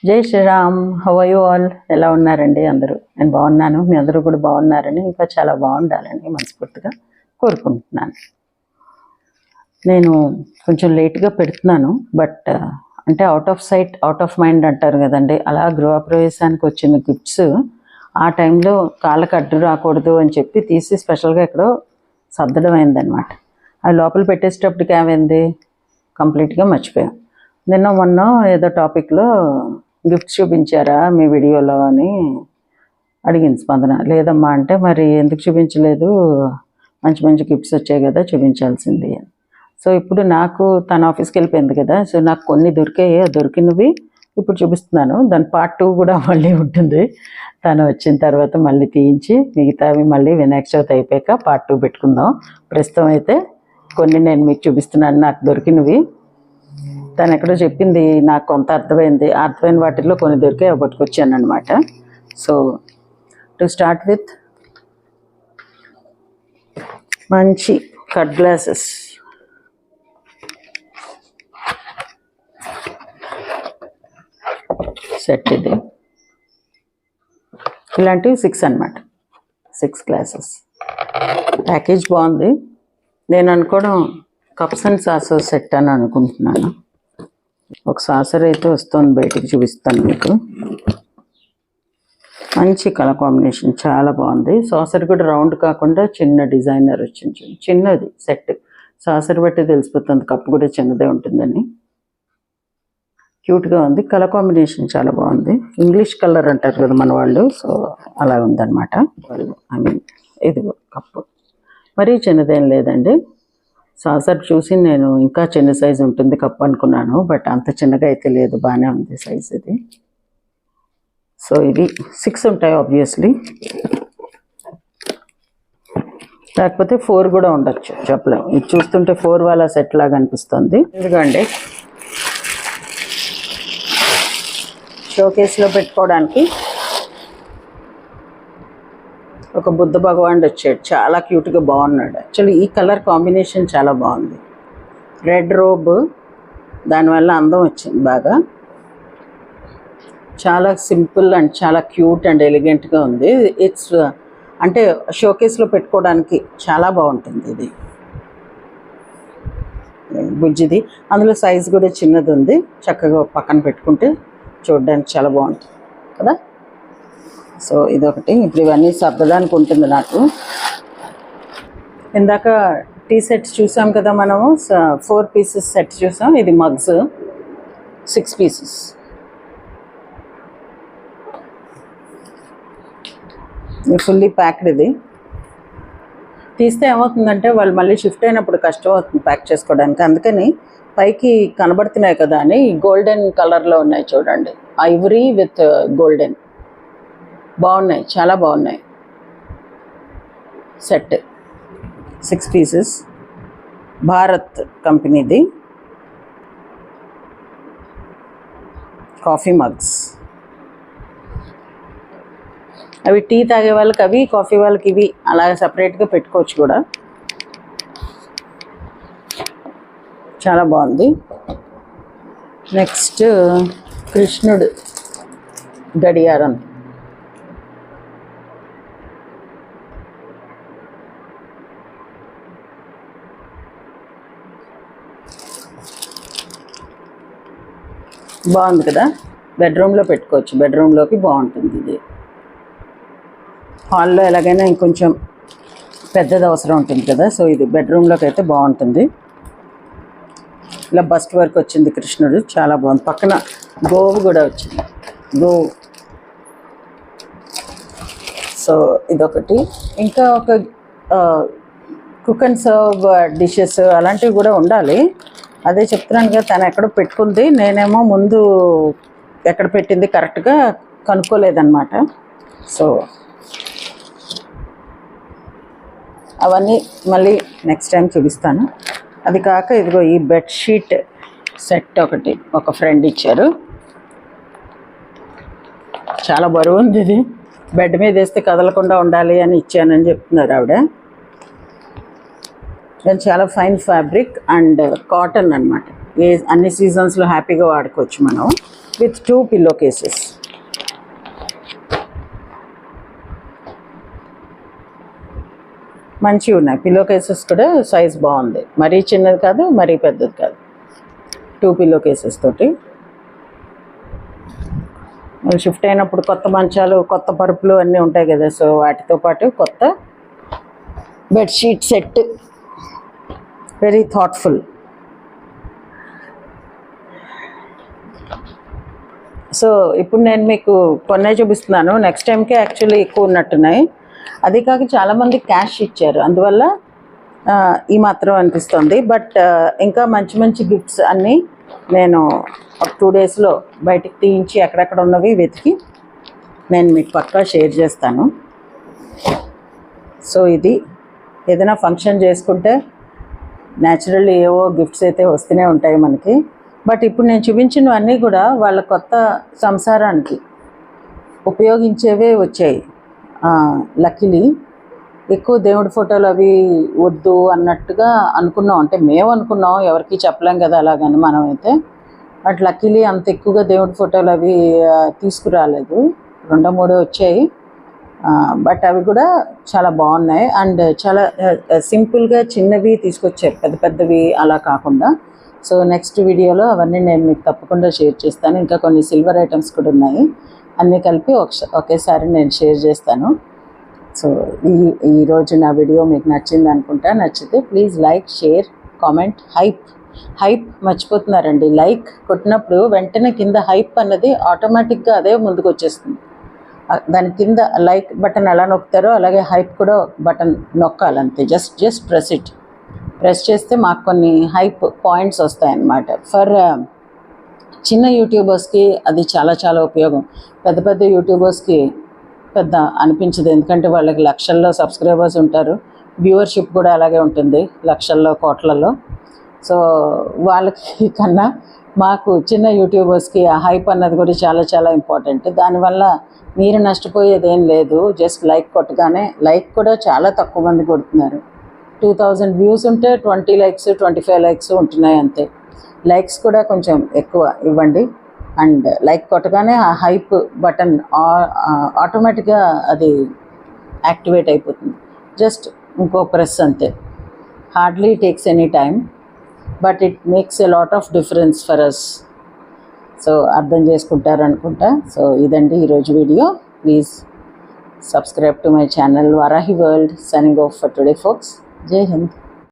జై Shriram. How are you all? ఎలా ఉన్నారండి అందరూ? నేను బాగున్నాను, మీ అందరూ కూడా బాగున్నారని, ఇంకా చాలా బాగుండాలని మనస్ఫూర్తిగా కోరుకుంటున్నాను. నేను కొంచెం లేట్గా పెడుతున్నాను, బట్ అంటే out of sight out of mind అంటారు కదండి, అలా గృహప్రవేశానికి వచ్చిన గిఫ్ట్స్ ఆ టైంలో కాళ్ళకి అడ్డు రాకూడదు అని చెప్పి తీసి స్పెషల్గా ఎక్కడో సర్దడం అయిందనమాట. అది లోపల పెట్టేసేటప్పటికి ఏమైంది, కంప్లీట్గా మర్చిపోయాం. నిన్న మొన్న ఏదో టాపిక్లో గిఫ్ట్స్ చూపించారా మీ వీడియోలో అని అడిగింది స్పందన. లేదమ్మా అంటే, మరి ఎందుకు చూపించలేదు, మంచి మంచి గిఫ్ట్స్ వచ్చాయి కదా చూపించాల్సింది అని. సో ఇప్పుడు నాకు తన ఆఫీస్కి వెళ్ళిపోయింది కదా, సో నాకు కొన్ని దొరికాయి, దొరికినవి ఇప్పుడు చూపిస్తున్నాను. దాని పార్ట్ 2 కూడా మళ్ళీ ఉంటుంది. తను వచ్చిన తర్వాత మళ్ళీ తీయించి మిగతావి మళ్ళీ వినాయక చవితి అయిపోయాక పార్ట్ 2 పెట్టుకుందాం. ప్రస్తుతం అయితే కొన్ని నేను మీకు చూపిస్తున్నాను నాకు దొరికినవి. తను ఎక్కడో చెప్పింది, నాకు కొంత అర్థమైన వాటిల్లో కొన్ని దొరికాయి, పట్టుకొచ్చాను అనమాట. సో టు స్టార్ట్ విత్ మంచి కట్ గ్లాసెస్. సెట్ ఇది, ఇలాంటివి 6 అనమాట. 6 గ్లాసెస్. ప్యాకేజ్ బాగుంది. నేను అనుకోవడం కప్స్ అండ్ సాసర్ సెట్ అని అనుకుంటున్నాను. ఒక సాసర్ అయితే వస్తుంది, బయటికి చూపిస్తాను మీకు. మంచి కలర్ కాంబినేషన్, చాలా బాగుంది. సాసర్ కూడా రౌండ్ కాకుండా చిన్న డిజైనర్ వచ్చింది, చిన్నది సెట్. సాసర్ బట్టి తెలిసిపోతుంది కప్పు కూడా చిన్నదే ఉంటుందని. క్యూట్గా ఉంది, కలర్ కాంబినేషన్ చాలా బాగుంది. ఇంగ్లీష్ కలర్ అంటారు కదా మన వాళ్ళు, సో అలా ఉందన్నమాట. ఐ మీన్ ఇది కప్పు మరీ చిన్నదేం లేదండి. సాసర్ చూసి నేను ఇంకా చిన్న సైజు ఉంటుంది కప్పు అనుకున్నాను, బట్ అంత చిన్నగా అయితే లేదు, బాగానే ఉంది సైజ్ ఇది. సో ఇది 6 ఉంటాయి ఆబ్వియస్లీ, లేకపోతే 4 కూడా ఉండొచ్చు, చెప్పలేము. ఇది చూస్తుంటే 4 వాళ్ళ సెట్ లాగా అనిపిస్తుంది. ఎందుకండి షోకేస్లో పెట్టుకోవడానికి ఒక బుద్ధ భగవానుడు వచ్చాడు, చాలా క్యూట్గా బాగున్నాడు. యాక్చువల్లీ ఈ కలర్ కాంబినేషన్ చాలా బాగుంది. రెడ్ రోబ్, దానివల్ల అందం వచ్చింది బాగా. చాలా సింపుల్ అండ్ చాలా క్యూట్ అండ్ ఎలిగెంట్గా ఉంది. ఇట్స్ అంటే షోకేస్లో పెట్టుకోవడానికి చాలా బాగుంటుంది. ఇది బుజ్జిది, అందులో సైజు కూడా చిన్నది ఉంది. చక్కగా పక్కన పెట్టుకుంటే చూడడానికి చాలా బాగుంటుంది కదా. సో ఇదొకటి. ఇప్పుడు ఇవన్నీ సర్దడానికి ఉంటుంది నాకు. ఇందాక టీ సెట్స్ చూసాం కదా మనము, 4 పీసెస్ సెట్ చూసాం. ఇది మగ్స్ 6 పీసెస్. ఇది ఫుల్లీ ప్యాక్డ్. ఇది తీస్తే ఏమవుతుందంటే వాళ్ళు మళ్ళీ షిఫ్ట్ అయినప్పుడు కష్టం అవుతుంది ప్యాక్ చేసుకోవడానికి. అందుకని పైకి కనబడుతున్నాయి కదా అని గోల్డెన్ కలర్లో ఉన్నాయి చూడండి, ఐవరీ విత్ గోల్డెన్. బాగున్నాయి, చాలా బాగున్నాయి. సెట్ 6 పీసెస్, భారత్ కంపెనీది. కాఫీ మగ్స్, అవి టీ తాగే వాళ్ళకి అవి, కాఫీ వాళ్ళకి ఇవి, అలాగే సపరేట్గా పెట్టుకోవచ్చు కూడా. చాలా బాగుంది. నెక్స్ట్ కృష్ణుడు గడియారం. బాగుంది కదా, బెడ్రూమ్లో పెట్టుకోవచ్చు, బెడ్రూమ్లోకి బాగుంటుంది ఇది. హాల్లో ఎలాగైనా ఇంకొంచెం పెద్దది అవసరం ఉంటుంది కదా, సో ఇది బెడ్రూమ్లోకి అయితే బాగుంటుంది. ఇలా బస్ట్ వర్క్ వచ్చింది కృష్ణుడు, చాలా బాగుంది. పక్కన గోవు కూడా వచ్చింది, గోవు. సో ఇదొకటి. ఇంకా ఒక కుక్ అండ్ సర్వ్ డిషెస్ అలాంటివి కూడా ఉండాలి. అదే చెప్తున్నాను కదా, తను ఎక్కడో పెట్టుకుంది, నేనేమో ముందు ఎక్కడ పెట్టింది కరెక్ట్గా కనుక్కోలేదన్నమాట. సో అవన్నీ మళ్ళీ నెక్స్ట్ టైం చూపిస్తాను. అది కాక ఇదిగో ఈ బెడ్షీట్ సెట్ ఒకటి ఒక ఫ్రెండ్ ఇచ్చారు. చాలా బరువు ఉంది ఇది, బెడ్ మీద వేస్తే కదలకుండా ఉండాలి అని ఇచ్చానని చెప్తున్నారు ఆవిడ. చాలా ఫైన్ ఫ్యాబ్రిక్ అండ్ కాటన్ అనమాట, అన్ని సీజన్స్లో హ్యాపీగా వాడుకోవచ్చు మనం. With 2 pillow cases. మంచిగా ఉన్నాయి పిల్లో కేసెస్ కూడా. సైజ్ బాగుంది, మరీ చిన్నది కాదు మరీ పెద్దది కాదు. 2 పిల్లో కేసెస్ తోటి షిఫ్ట్ అయినప్పుడు కొత్త మంచాలు, కొత్త పరుపులు అన్నీ ఉంటాయి కదా. సో వాటితో పాటు కొత్త bedsheet set. Very thoughtful. So ఇప్పుడు నేను మీకు కొన్నే చూపిస్తున్నాను. నెక్స్ట్ టైంకే యాక్చువల్లీ ఎక్కువ ఉన్నట్టున్నాయి. అది కాక చాలామంది క్యాష్ ఇచ్చారు, అందువల్ల ఈ మాత్రం అనిపిస్తుంది. బట్ ఇంకా మంచి మంచి గిఫ్ట్స్ అన్నీ నేను ఒక 2 డేస్లో బయటికి తీయించి ఎక్కడెక్కడ ఉన్నవి వెతికి నేను మీకు పక్కా షేర్ చేస్తాను. సో ఇది ఏదైనా ఫంక్షన్ చేసుకుంటే న్యాచురల్లీ ఏవో గిఫ్ట్స్ అయితే వస్తూనే ఉంటాయి మనకి. బట్ ఇప్పుడు నేను చూపించినవన్నీ కూడా వాళ్ళ కొత్త సంసారానికి ఉపయోగించేవే వచ్చాయి. లక్కీలీ ఎక్కువ దేవుడి ఫోటోలు అవి వద్దు అన్నట్టుగా అనుకున్నాం. అంటే మేము అనుకున్నాం, ఎవరికి చెప్పలేం కదా అలాగని మనమైతే. బట్ లక్కీలీ అంత ఎక్కువగా దేవుడి ఫోటోలు అవి తీసుకురాలేదు. 2-3 వచ్చాయి. బట్ అవి కూడా చాలా బాగున్నాయి. అండ్ చాలా సింపుల్గా చిన్నవి తీసుకొచ్చారు, పెద్ద పెద్దవి అలా కాకుండా. సో నెక్స్ట్ వీడియోలో అవన్నీ నేను మీకు తప్పకుండా షేర్ చేస్తాను. ఇంకా కొన్ని సిల్వర్ ఐటమ్స్ కూడా ఉన్నాయి, అన్నీ కలిపి ఒకేసారి నేను షేర్ చేస్తాను. సో ఈరోజు నా వీడియో మీకు నచ్చింది అనుకుంటా. నచ్చితే please like, share, comment. Hype మర్చిపోతున్నారండి. లైక్ కొట్టినప్పుడు వెంటనే కింద హైప్ అన్నది ఆటోమేటిక్గా అదే ముందుకు వచ్చేస్తుంది. దాని కింద లైక్ బటన్ ఎలా నొక్కుతారో అలాగే హైప్ కూడా బటన్ నొక్కాలంతే. జస్ట్ ప్రెస్ చేస్తే మాకు కొన్ని హైప్ పాయింట్స్ వస్తాయన్నమాట. ఫర్ చిన్న యూట్యూబర్స్కి అది చాలా చాలా ఉపయోగం. పెద్ద పెద్ద యూట్యూబర్స్కి పెద్ద అనిపించదు, ఎందుకంటే వాళ్ళకి లక్షల్లో సబ్స్క్రైబర్స్ ఉంటారు, వ్యూవర్షిప్ కూడా అలాగే ఉంటుంది లక్షల్లో కోట్లలో. సో వాళ్ళకి కన్నా మాకు చిన్న యూట్యూబర్స్కి ఆ హైప్ అన్నది కూడా చాలా చాలా ఇంపార్టెంట్. దానివల్ల మీరు నష్టపోయేది ఏం లేదు. జస్ట్ లైక్ కొట్టగానే, లైక్ కూడా చాలా తక్కువ మంది కొడుతున్నారు. 2000 వ్యూస్ ఉంటే 20 లైక్స్ 25 లైక్స్ ఉంటున్నాయి అంతే. లైక్స్ కూడా కొంచెం ఎక్కువ ఇవ్వండి. అండ్ లైక్ కొట్టగానే ఆ హైప్ బటన్ ఆటోమేటిక్గా అది యాక్టివేట్ అయిపోతుంది. జస్ట్ ఇంకో ప్రెస్ అంతే. Hardly takes any time, but it makes a lot of difference for us. So అర్థం చేసుకుంటారనుకుంటా. సో ఇదండి ఈరోజు వీడియో. Please subscribe to my channel Varahi world. Signing off for today folks. జై హింద్.